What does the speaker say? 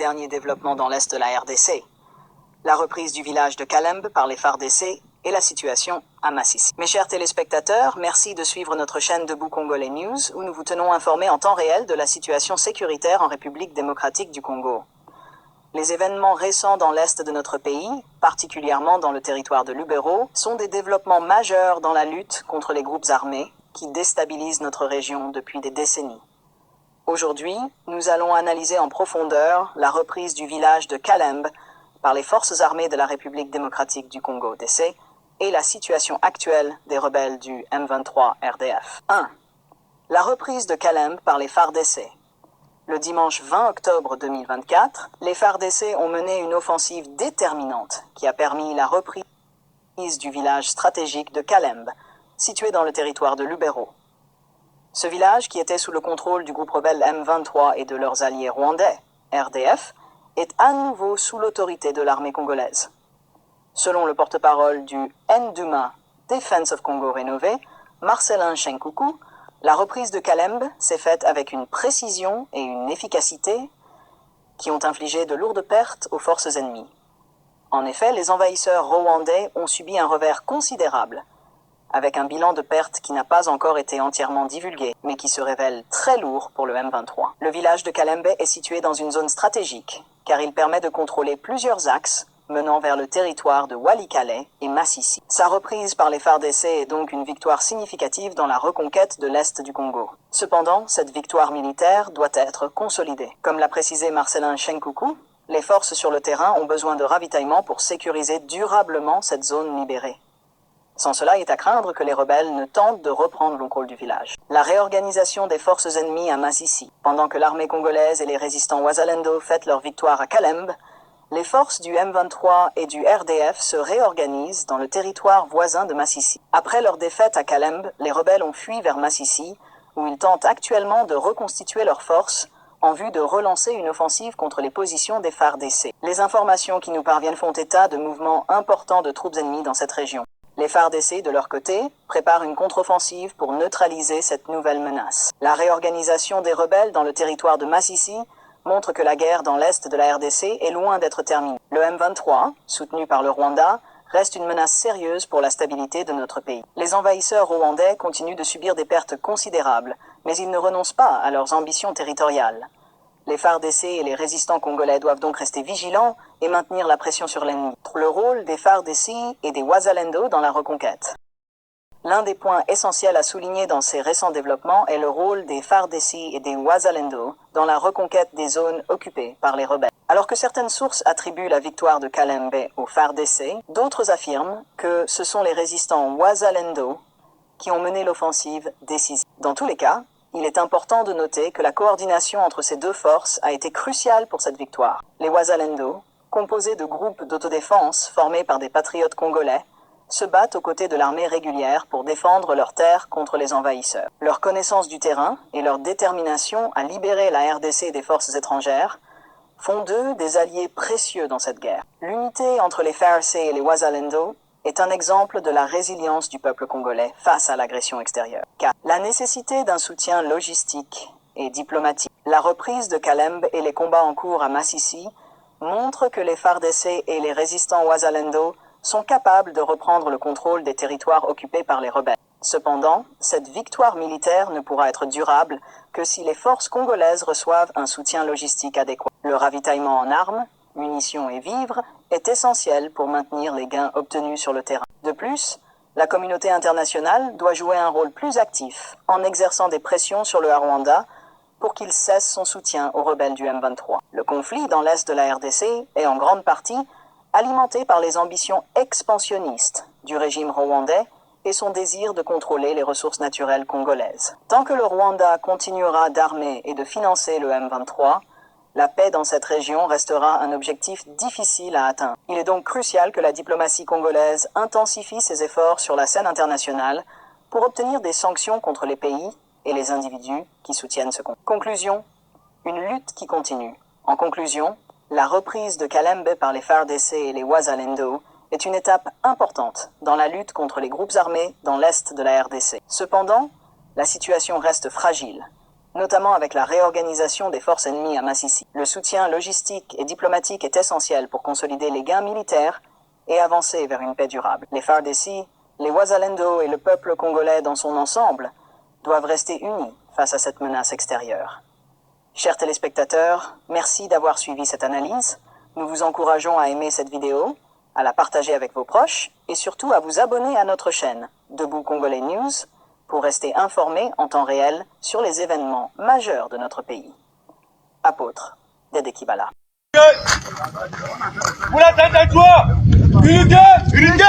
derniers développements dans l'est de la RDC, la reprise du village de Kalembe par les FARDC et la situation à Masisi. Mes chers téléspectateurs, merci de suivre notre chaîne Debout Congolais News où nous vous tenons informés en temps réel de la situation sécuritaire en République démocratique du Congo. Les événements récents dans l'est de notre pays, particulièrement dans le territoire de Lubero, sont des développements majeurs dans la lutte contre les groupes armés qui déstabilisent notre région depuis des décennies. Aujourd'hui, nous allons analyser en profondeur la reprise du village de Kalembe par les forces armées de la République démocratique du Congo (DC) et la situation actuelle des rebelles du M23 RDF. 1. La reprise de Kalembe par les FARDC. Le dimanche 20 octobre 2024, les FARDC ont mené une offensive déterminante qui a permis la reprise du village stratégique de Kalembe, situé dans le territoire de Lubero. Ce village, qui était sous le contrôle du groupe rebelle M23 et de leurs alliés rwandais, RDF, est à nouveau sous l'autorité de l'armée congolaise. Selon le porte-parole du Nduma Defense of Congo rénové, Marcelin Shenkoukou, la reprise de Kalembe s'est faite avec une précision et une efficacité qui ont infligé de lourdes pertes aux forces ennemies. En effet, les envahisseurs rwandais ont subi un revers considérable, avec un bilan de pertes qui n'a pas encore été entièrement divulgué, mais qui se révèle très lourd pour le M23. Le village de Kalembe est situé dans une zone stratégique, car il permet de contrôler plusieurs axes menant vers le territoire de Walikale et Masisi. Sa reprise par les FARDC est donc une victoire significative dans la reconquête de l'Est du Congo. Cependant, cette victoire militaire doit être consolidée. Comme l'a précisé Marcelin Shenkoukou, les forces sur le terrain ont besoin de ravitaillement pour sécuriser durablement cette zone libérée. Sans cela, il est à craindre que les rebelles ne tentent de reprendre le contrôle du village. La réorganisation des forces ennemies à Masisi. Pendant que l'armée congolaise et les résistants Wazalendo fêtent leur victoire à Kalembe, les forces du M23 et du RDF se réorganisent dans le territoire voisin de Masisi. Après leur défaite à Kalembe, les rebelles ont fui vers Masisi, où ils tentent actuellement de reconstituer leurs forces en vue de relancer une offensive contre les positions des FARDC. Les informations qui nous parviennent font état de mouvements importants de troupes ennemies dans cette région. Les FARDC, de leur côté, préparent une contre-offensive pour neutraliser cette nouvelle menace. La réorganisation des rebelles dans le territoire de Masisi montre que la guerre dans l'est de la RDC est loin d'être terminée. Le M23, soutenu par le Rwanda, reste une menace sérieuse pour la stabilité de notre pays. Les envahisseurs rwandais continuent de subir des pertes considérables, mais ils ne renoncent pas à leurs ambitions territoriales. Les FARDC et les résistants congolais doivent donc rester vigilants et maintenir la pression sur l'ennemi. Le rôle des FARDC et des Wazalendo dans la reconquête. L'un des points essentiels à souligner dans ces récents développements est le rôle des FARDC et des Wazalendo dans la reconquête des zones occupées par les rebelles. Alors que certaines sources attribuent la victoire de Kalembe aux FARDC, d'autres affirment que ce sont les résistants Wazalendo qui ont mené l'offensive décisive. Dans tous les cas, il est important de noter que la coordination entre ces deux forces a été cruciale pour cette victoire. Les Wazalendo, composés de groupes d'autodéfense formés par des patriotes congolais, se battent aux côtés de l'armée régulière pour défendre leurs terres contre les envahisseurs. Leur connaissance du terrain et leur détermination à libérer la RDC des forces étrangères font d'eux des alliés précieux dans cette guerre. L'unité entre les FARDC et les Wazalendo est un exemple de la résilience du peuple congolais face à l'agression extérieure. 4. La nécessité d'un soutien logistique et diplomatique. La reprise de Kalembe et les combats en cours à Masisi montrent que les FARDC et les résistants Wazalendo sont capables de reprendre le contrôle des territoires occupés par les rebelles. Cependant, cette victoire militaire ne pourra être durable que si les forces congolaises reçoivent un soutien logistique adéquat. Le ravitaillement en armes, munitions et vivres est essentiel pour maintenir les gains obtenus sur le terrain. De plus, la communauté internationale doit jouer un rôle plus actif en exerçant des pressions sur le Rwanda pour qu'il cesse son soutien aux rebelles du M23. Le conflit dans l'est de la RDC est en grande partie alimenté par les ambitions expansionnistes du régime rwandais et son désir de contrôler les ressources naturelles congolaises. Tant que le Rwanda continuera d'armer et de financer le M23, la paix dans cette région restera un objectif difficile à atteindre. Il est donc crucial que la diplomatie congolaise intensifie ses efforts sur la scène internationale pour obtenir des sanctions contre les pays et les individus qui soutiennent ce conflit. Conclusion, une lutte qui continue. En conclusion, la reprise de Kalembe par les FARDC et les Wazalendo est une étape importante dans la lutte contre les groupes armés dans l'est de la RDC. Cependant, la situation reste fragile. notamment avec la réorganisation des forces ennemies à Massissi. Le soutien logistique et diplomatique est essentiel pour consolider les gains militaires et avancer vers une paix durable. Les FARDC, les Wazalendo et le peuple congolais dans son ensemble doivent rester unis face à cette menace extérieure. Chers téléspectateurs, merci d'avoir suivi cette analyse. Nous vous encourageons à aimer cette vidéo, à la partager avec vos proches et surtout à vous abonner à notre chaîne Debout Congolais News pour rester informés en temps réel sur les événements majeurs de notre pays. Apôtre Dédé Kibala. Pour la tête à toi! Unité! Unité!